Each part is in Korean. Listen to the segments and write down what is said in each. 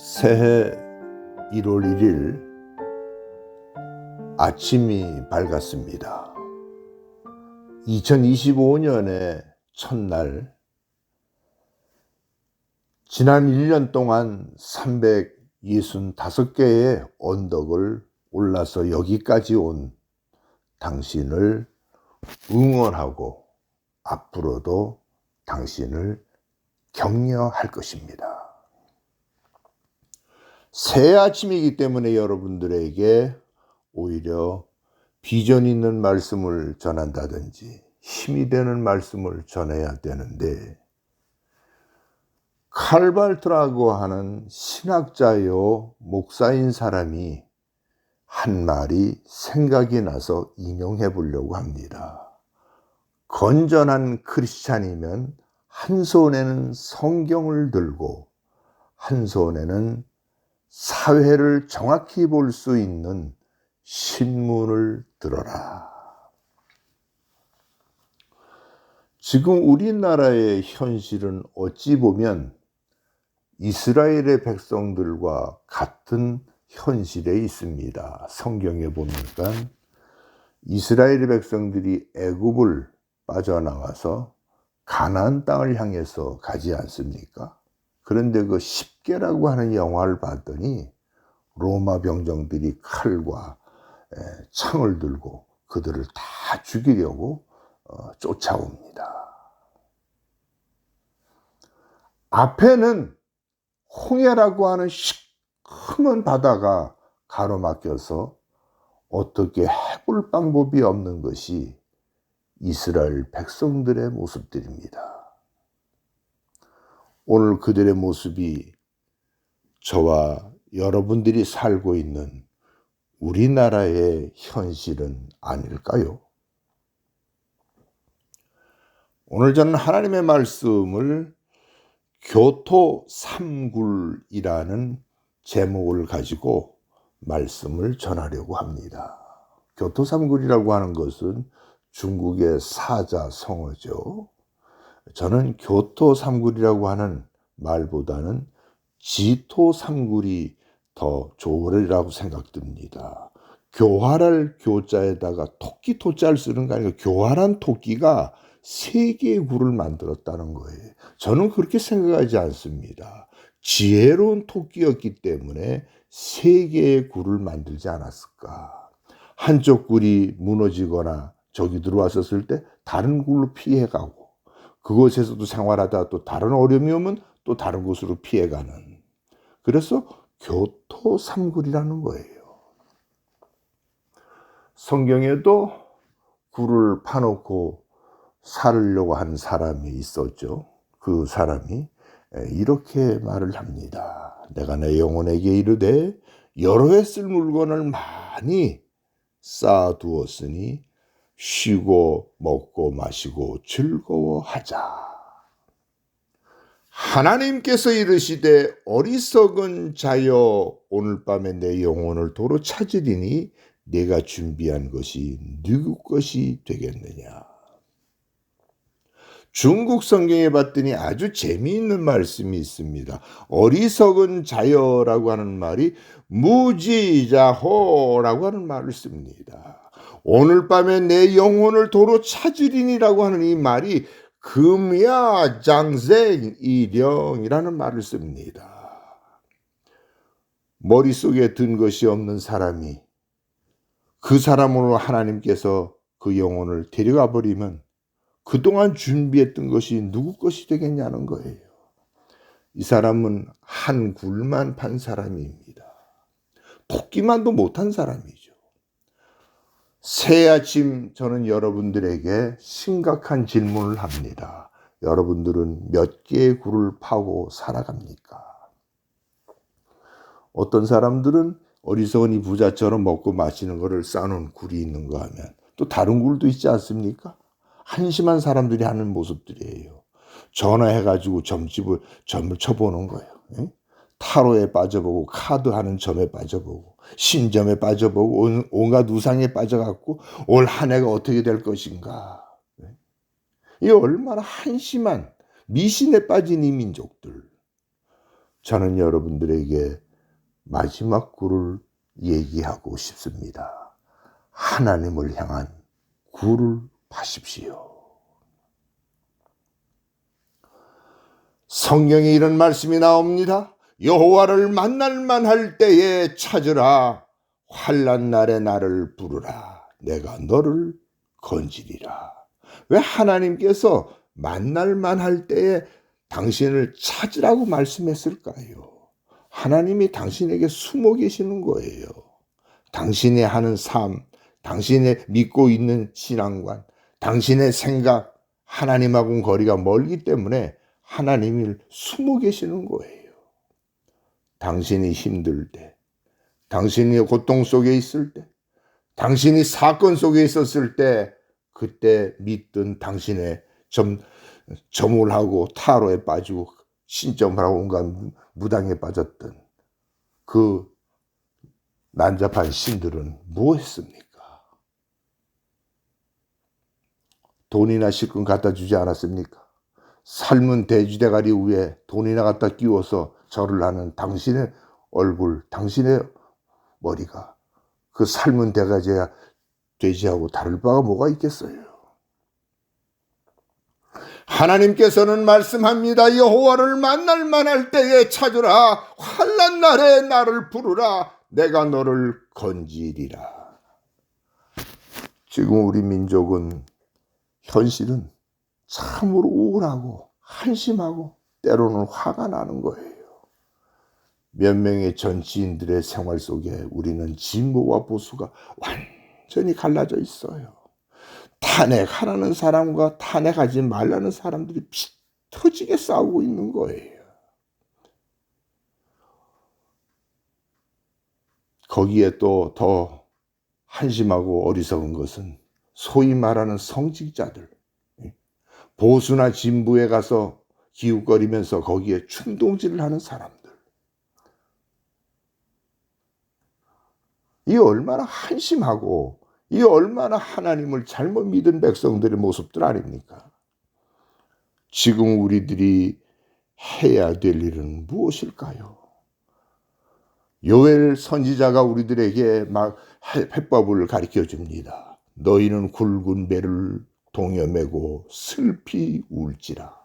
새해 1월 1일 아침이 밝았습니다. 2025년의 첫날, 지난 1년 동안 365개의 언덕을 올라서 여기까지 온 당신을 응원하고 앞으로도 당신을 격려할 것입니다. 새 아침이기 때문에 여러분들에게 오히려 비전 있는 말씀을 전한다든지 힘이 되는 말씀을 전해야 되는데, 칼발트라고 하는 신학자요 목사인 사람이 한 말이 생각이 나서 인용해 보려고 합니다. 건전한 크리스찬이면 한 손에는 성경을 들고 한 손에는 사회를 정확히 볼 수 있는 신문을 들어라. 지금 우리나라의 현실은 어찌 보면 이스라엘의 백성들과 같은 현실에 있습니다. 성경에 보니까 이스라엘의 백성들이 애굽을 빠져나와서 가나안 땅을 향해서 가지 않습니까? 그런데 그 십계라고 하는 영화를 봤더니 로마 병정들이 칼과 창을 들고 그들을 다 죽이려고 쫓아옵니다. 앞에는 홍해라고 하는 시커먼 바다가 가로막혀서 어떻게 해볼 방법이 없는 것이 이스라엘 백성들의 모습들입니다. 오늘 그들의 모습이 저와 여러분들이 살고 있는 우리나라의 현실은 아닐까요? 오늘 저는 하나님의 말씀을 교토 삼굴이라는 제목을 가지고 말씀을 전하려고 합니다. 교토 삼굴이라고 하는 것은 중국의 사자성어죠. 저는 교토 삼굴이라고 하는 말보다는 지토 삼굴이 더 좋으리라고 생각됩니다. 교활할 교자에다가 토끼 토자를 쓰는 거 아니고 교활한 토끼가 세 개의 굴을 만들었다는 거예요. 저는 그렇게 생각하지 않습니다. 지혜로운 토끼였기 때문에 세 개의 굴을 만들지 않았을까. 한쪽 굴이 무너지거나 적이 들어왔었을 때 다른 굴로 피해가고, 그곳에서도 생활하다 또 다른 어려움이 오면 또 다른 곳으로 피해가는, 그래서 교토 삼굴이라는 거예요. 성경에도 굴을 파놓고 살으려고 한 사람이 있었죠. 그 사람이 이렇게 말을 합니다. 내가 내 영혼에게 이르되 여러 해 쓸 물건을 많이 쌓아두었으니 쉬고 먹고 마시고 즐거워하자. 하나님께서 이르시되 어리석은 자여 오늘 밤에 내 영혼을 도로 찾으리니 내가 준비한 것이 누구 것이 되겠느냐. 중국 성경에 봤더니 아주 재미있는 말씀이 있습니다. 어리석은 자여라고 하는 말이 무지자호라고 하는 말을 씁니다. 오늘 밤에 내 영혼을 도로 찾으리니라고 하는 이 말이 금야 장생 이령이라는 말을 씁니다. 머릿속에 든 것이 없는 사람이 그 사람으로 하나님께서 그 영혼을 데려가 버리면 그동안 준비했던 것이 누구 것이 되겠냐는 거예요. 이 사람은 한 굴만 판 사람입니다. 토끼만도 못한 사람이죠. 새 아침 저는 여러분들에게 심각한 질문을 합니다. 여러분들은 몇 개의 굴을 파고 살아갑니까? 어떤 사람들은 어리석은 이 부자처럼 먹고 마시는 것을 쌓아놓은 굴이 있는 거 하면 또 다른 굴도 있지 않습니까? 한심한 사람들이 하는 모습들이에요. 전화해가지고 점을 쳐보는 거예요. 타로에 빠져보고 카드하는 점에 빠져보고 신점에 빠져보고 온갖 우상에 빠져갖고 올 한 해가 어떻게 될 것인가. 이 얼마나 한심한 미신에 빠진 이 민족들. 저는 여러분들에게 마지막 굴을 얘기하고 싶습니다. 하나님을 향한 굴을 파십시오. 성경에 이런 말씀이 나옵니다. 여호와를 만날 만할 때에 찾으라. 환난 날에 나를 부르라. 내가 너를 건지리라. 왜 하나님께서 만날 만할 때에 당신을 찾으라고 말씀했을까요? 하나님이 당신에게 숨어 계시는 거예요. 당신이 하는 삶, 당신의 믿고 있는 신앙관, 당신의 생각, 하나님하고는 거리가 멀기 때문에 하나님이 숨어 계시는 거예요. 당신이 힘들 때, 당신이 고통 속에 있을 때, 당신이 사건 속에 있었을 때, 그때 믿던 당신의 점을 하고 타로에 빠지고 신점을 하고 온갖 무당에 빠졌던 그 난잡한 신들은 무엇했습니까? 돈이나 실금 갖다 주지 않았습니까? 삶은 돼지대가리 위에 돈이나 갖다 끼워서 절을 하는 당신의 얼굴, 당신의 머리가 그 삶은 돼지하고 다를 바가 뭐가 있겠어요? 하나님께서는 말씀합니다. 여호와를 만날 만할 때에 찾으라. 환난 날에 나를 부르라. 내가 너를 건지리라. 지금 우리 민족은 현실은 참으로 우울하고 한심하고 때로는 화가 나는 거예요. 몇 명의 정치인들의 생활 속에 우리는 진보와 보수가 완전히 갈라져 있어요. 탄핵하라는 사람과 탄핵하지 말라는 사람들이 피 터지게 싸우고 있는 거예요. 거기에 또 더 한심하고 어리석은 것은 소위 말하는 성직자들, 보수나 진보에 가서 기웃거리면서 거기에 충동질을 하는 사람들. 이 얼마나 한심하고 이 얼마나 하나님을 잘못 믿은 백성들의 모습들 아닙니까? 지금 우리들이 해야 될 일은 무엇일까요? 요엘 선지자가 우리들에게 막 해법을 가르쳐 줍니다. 너희는 굵은 배를 동여매고 슬피 울지라.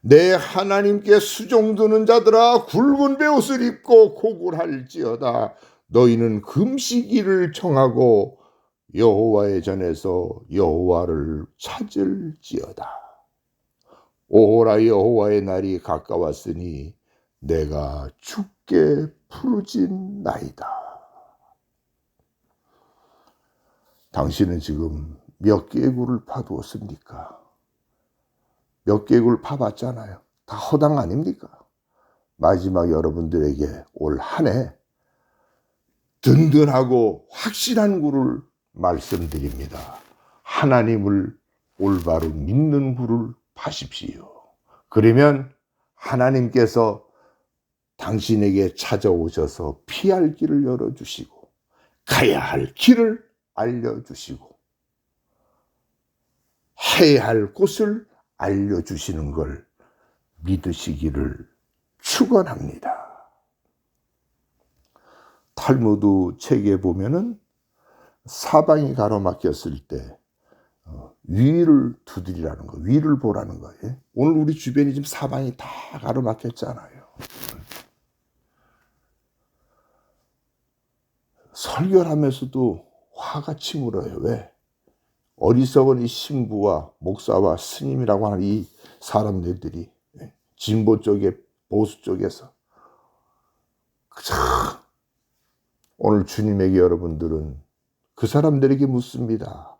내 하나님께 수종드는 자들아 굵은 배옷을 입고 고굴할지어다. 너희는 금식일을 청하고 여호와의 전에서 여호와를 찾을지어다. 오호라 여호와의 날이 가까웠으니 내가 죽게 부르짖나이다. 당신은 지금 몇 개의 굴을 파두었습니까? 몇 개의 굴 파봤잖아요. 다 허당 아닙니까? 마지막 여러분들에게 올 한 해 든든하고 확실한 굴을 말씀드립니다. 하나님을 올바로 믿는 굴을 파십시오. 그러면 하나님께서 당신에게 찾아오셔서 피할 길을 열어주시고 가야 할 길을 알려주시고 해야 할 곳을 알려주시는 걸 믿으시기를 축원합니다. 탈무드 책에 보면은 사방이 가로막혔을 때 위를 두드리라는 거, 위를 보라는 거예요. 오늘 우리 주변이 지금 사방이 다 가로막혔잖아요. 설교를 하면서도 화가 치밀어요. 왜? 어리석은 이 신부와 목사와 스님이라고 하는 이 사람들이 진보 쪽에 보수 쪽에서 오늘 주님에게 여러분들은 그 사람들에게 묻습니다.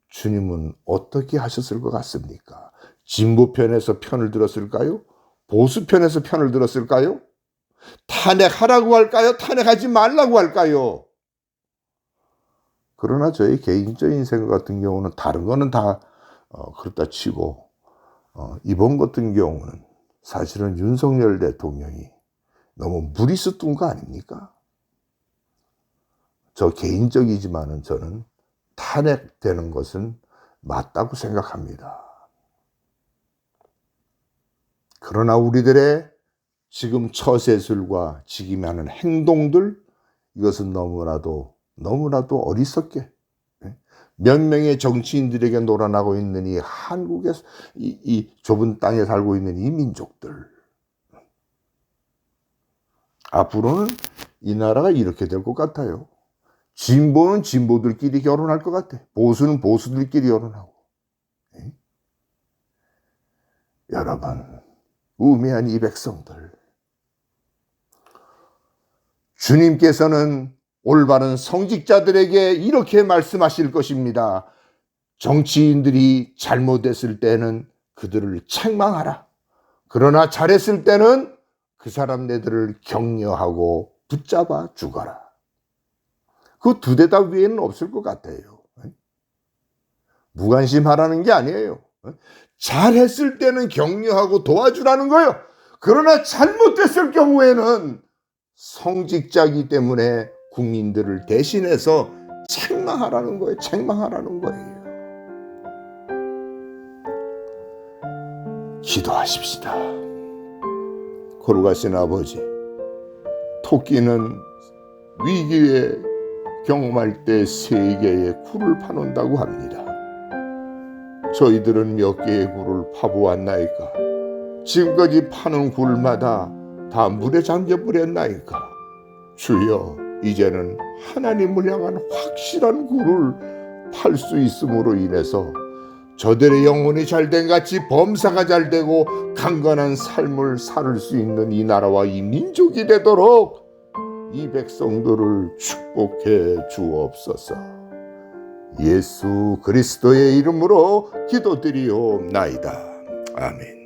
주님은 어떻게 하셨을 것 같습니까? 진보 편에서 편을 들었을까요? 보수 편에서 편을 들었을까요? 탄핵하라고 할까요? 탄핵하지 말라고 할까요? 그러나 저의 개인적인 생각 같은 경우는 다른 거는 다 그렇다 치고 이번 같은 경우는 사실은 윤석열 대통령이 너무 무리수 둔 거 아닙니까? 저 개인적이지만은 저는 탄핵되는 것은 맞다고 생각합니다. 그러나 우리들의 지금 처세술과 지금 하는 행동들, 이것은 너무나도 어리석게 몇 명의 정치인들에게 놀아나고 있는 이 한국에서 이 좁은 땅에 살고 있는 이 민족들, 앞으로는 이 나라가 이렇게 될 것 같아요. 진보는 진보들끼리 결혼할 것 같아. 보수는 보수들끼리 결혼하고. 여러분, 우매한 이 백성들, 주님께서는 올바른 성직자들에게 이렇게 말씀하실 것입니다. 정치인들이 잘못했을 때는 그들을 책망하라. 그러나 잘했을 때는 그 사람네들을 격려하고 붙잡아 주거라. 그 두 대답 외에는 없을 것 같아요. 무관심하라는 게 아니에요. 잘했을 때는 격려하고 도와주라는 거예요. 그러나 잘못됐을 경우에는 성직자이기 때문에 국민들을 대신해서 책망하라는 거예요. 책망하라는 거예요. 기도하십시다. 거룩하신 아버지, 토끼는 위기에 경험할 때 3개의 굴을 파놓는다고 합니다. 저희들은 몇 개의 굴을 파보았나이까? 지금까지 파는 굴마다 다 물에 잠겨버렸나이까? 주여, 이제는 하나님을 향한 확실한 굴을 팔 수 있음으로 인해서 저들의 영혼이 잘된 같이 범사가 잘되고 강건한 삶을 살 수 있는 이 나라와 이 민족이 되도록 이 백성들을 축복해 주옵소서. 예수 그리스도의 이름으로 기도드리옵나이다. 아멘.